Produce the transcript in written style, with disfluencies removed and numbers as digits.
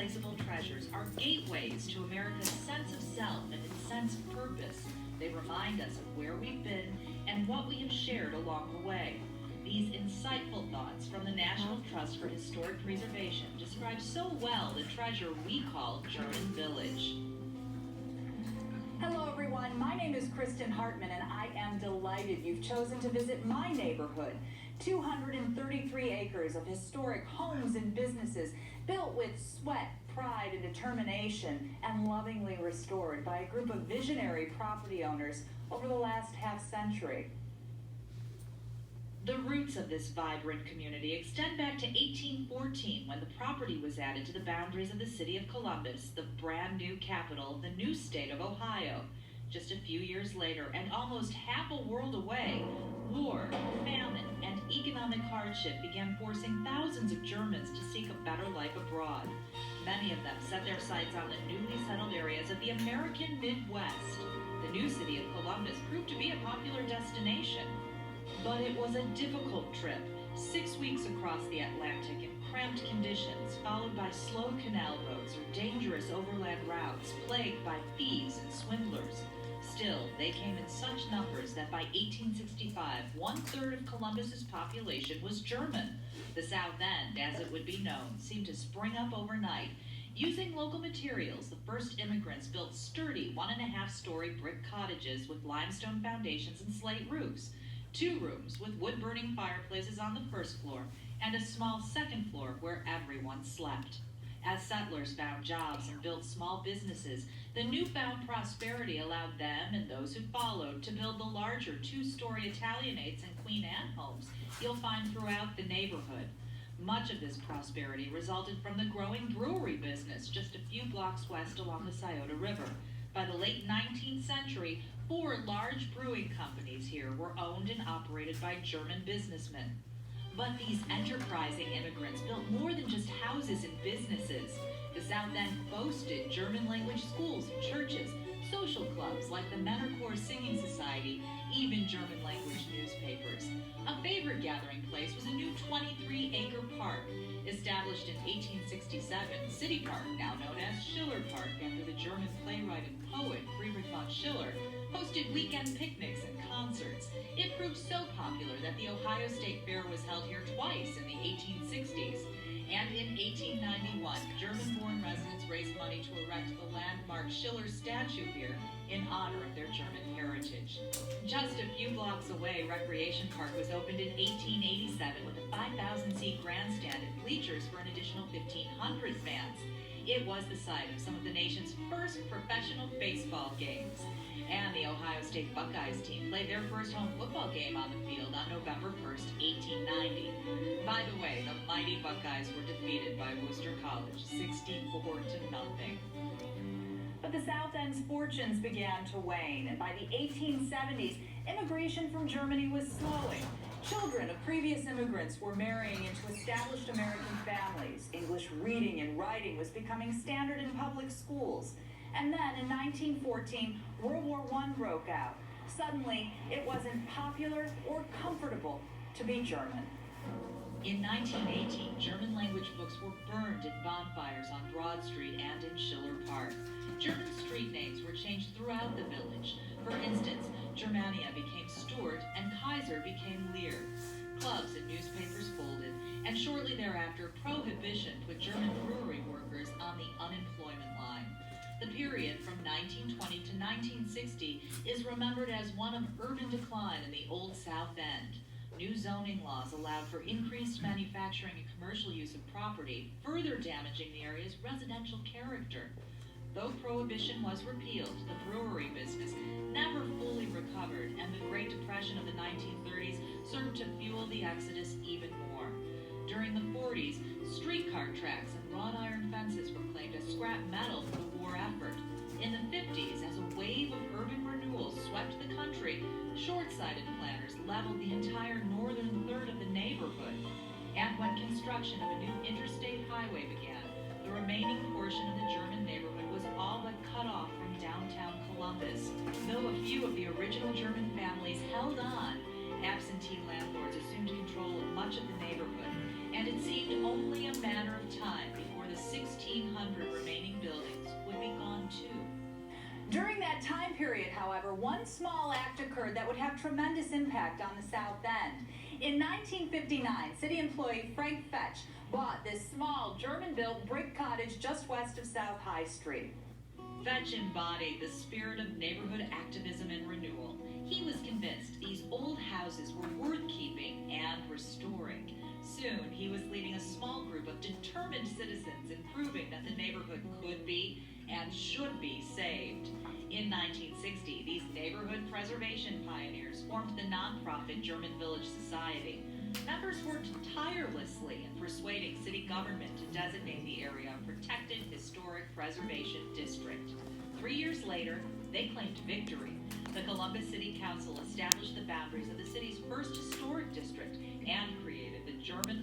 irreplaceable treasures are gateways to America's sense of self and its sense of purpose. They remind us of where we've been and what we have shared along the way. These insightful thoughts from the National Trust for Historic Preservation describe so well the treasure we call German Village. Hello everyone, my name is Kristen Hartman and I am delighted you've chosen to visit my neighborhood. 233 acres of historic homes and businesses built with sweat, pride, and determination, and lovingly restored by a group of visionary property owners over the last half-century. The roots of this vibrant community extend back to 1814 when the property was added to the boundaries of the city of Columbus, the brand new capital of the new state of Ohio. Just a few years later, and almost half a world away, war, famine, and economic hardship began forcing thousands of Germans to seek a better life abroad. Many of them set their sights on the newly settled areas of the American Midwest. The new city of Columbus proved to be a popular destination. But it was a difficult trip, 6 weeks across the Atlantic in cramped conditions, followed by slow canal roads or dangerous overland routes plagued by thieves and swindlers. Still, they came in such numbers that by 1865, 1/3 of Columbus's population was German. The South End, as it would be known, seemed to spring up overnight. Using local materials, the first immigrants built sturdy 1.5-story brick cottages with limestone foundations and slate roofs. 2 rooms with wood-burning fireplaces on the first floor, and a small second floor where everyone slept. As settlers found jobs and built small businesses, the newfound prosperity allowed them and those who followed to build the larger 2-story Italianates and Queen Anne homes you'll find throughout the neighborhood. Much of this prosperity resulted from the growing brewery business just a few blocks west along the Scioto River. By the late 19th century, 4 large brewing companies here were owned and operated by German businessmen. But these enterprising immigrants built more than just houses and businesses. The South End boasted German-language schools and churches, social clubs like the Männerchor Singing Society, even German-language newspapers. A favorite gathering place was a new 23-acre park. Established in 1867, City Park, now known as Schiller Park after the German playwright and poet Friedrich von Schiller, hosted weekend picnics and concerts. It proved so popular that the Ohio State Fair was held here twice in the 1860s. And in 1891, German-born residents raised money to erect the landmark Schiller statue here in honor of their German heritage. Just a few blocks away, Recreation Park was opened in 1887 with a 5,000-seat grandstand and bleachers for an additional 1,500 fans. It was the site of some of the nation's first professional baseball games. And the Ohio State Buckeyes team played their first home football game on the field on November 1st, 1890. By the way, the mighty Buckeyes were defeated by Worcester College 64-0. But the South End's fortunes began to wane, and by the 1870s, immigration from Germany was slowing. Children of previous immigrants were marrying into established American families. English reading and writing was becoming standard in public schools. And then in 1914, World War I broke out. Suddenly, it wasn't popular or comfortable to be German. In 1918, German-language books were burned in bonfires on Broad Street and in Schiller Park. German street names were changed throughout the village. For instance, Germania became Stuart and Kaiser became Lear. Clubs and newspapers folded, and shortly thereafter, Prohibition put German brewery workers on the unemployment line. The period from 1920 to 1960 is remembered as one of urban decline in the Old South End. New zoning laws allowed for increased manufacturing and commercial use of property, further damaging the area's residential character. Though Prohibition was repealed, the brewery business never fully recovered, and the Great Depression of the 1930s served to fuel the exodus even more. During the 40s, streetcar tracks and wrought iron fences were claimed as scrap metal for the war effort. In the 50s, as a wave of urban renewal swept the country, short-sighted planners leveled the entire northern third of the neighborhood. And when construction of a new interstate highway began, the remaining portion of the German neighborhood was all but cut off from downtown Columbus. Though a few of the original German families held on, absentee landlords assumed control of much of the neighborhood, and it seemed only a matter of time before the 1,600 however, one small act occurred that would have tremendous impact on the South End. In 1959, city employee Frank Fetch bought this small German-built brick cottage just west of South High Street. Fetch embodied the spirit of neighborhood activism and renewal. He was convinced these old houses were worth keeping and restoring. Soon, he was leading a small group of determined citizens in proving that the neighborhood could be and should be saved. In 1960, these neighborhood preservation pioneers formed the nonprofit German Village Society. Members worked tirelessly in persuading city government to designate the area a protected historic preservation district. 3 years later, they claimed victory. The Columbus City Council established the boundaries of the city's first historic district and created the German Village